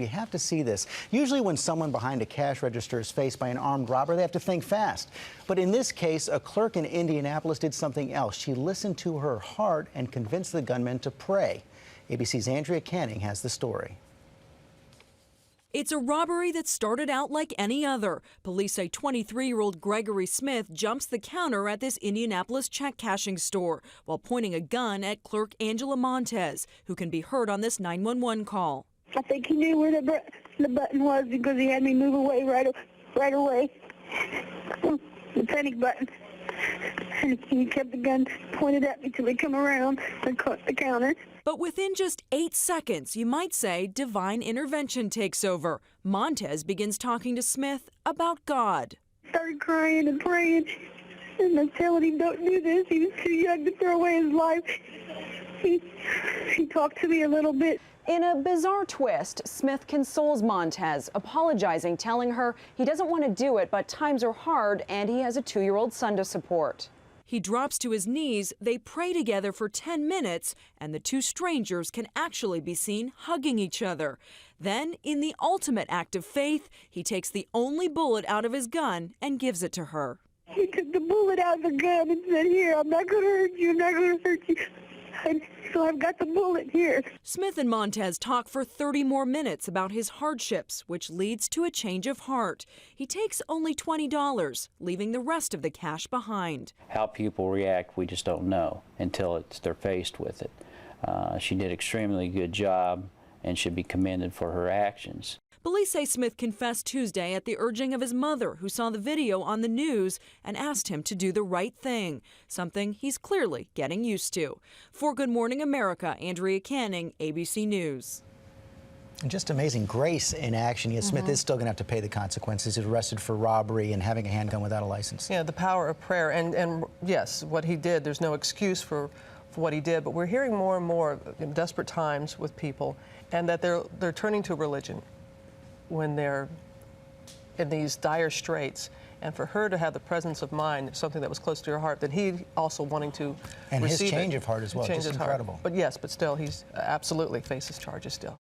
You have to see this. Usually when someone behind a cash register is faced by an armed robber, they have to think fast. But in this case, a clerk in Indianapolis did something else. She listened to her heart and convinced the gunman to pray. ABC's Andrea Canning has the story. It's a robbery that started out like any other. Police say 23-year-old Gregory Smith jumps the counter at this Indianapolis check cashing store while pointing a gun at clerk Angela Montez, who can be heard on this 911 call. I think he knew where the button was because he had me move away right away. The panic button. And he kept the gun pointed at me till he come around and caught the counter. But within just 8 seconds, you might say divine intervention takes over. Montez begins talking to Smith about God. Started crying and praying, and I telling him don't do this. He was too young to throw away his life. He talked to me a little bit. In a bizarre twist, Smith consoles Montez, apologizing, telling her he doesn't want to do it, but times are hard and he has a 2-year-old son to support. He drops to his knees, they pray together for 10 minutes, and the two strangers can actually be seen hugging each other. Then, in the ultimate act of faith, he takes the only bullet out of his gun and gives it to her. He took the bullet out of the gun and said, "Here, I'm not going to hurt you, I'm not going to hurt you." And so I've got the bullet here. Smith and Montez talk for 30 more minutes about his hardships, which leads to a change of heart. He takes only $20, leaving the rest of the cash behind. How people react, we just don't know until they're faced with it. She did an extremely good job and should be commended for her actions. Police say Smith confessed Tuesday at the urging of his mother, who saw the video on the news and asked him to do the right thing, something he's clearly getting used to. For Good Morning America, Andrea Canning, ABC News. And just amazing grace in action. Yet Smith is still going to have to pay the consequences. He's arrested for robbery and having a handgun without a license. Yeah, the power of prayer. And yes, what he did, there's no excuse for what he did. But we're hearing more and more in desperate times with people, and that they're turning to religion when they're in these dire straits. And for her to have the presence of mind, something that was close to her heart, that he also wanting to and receive his change of heart as well, just incredible. But yes, but still, he's absolutely faces charges still.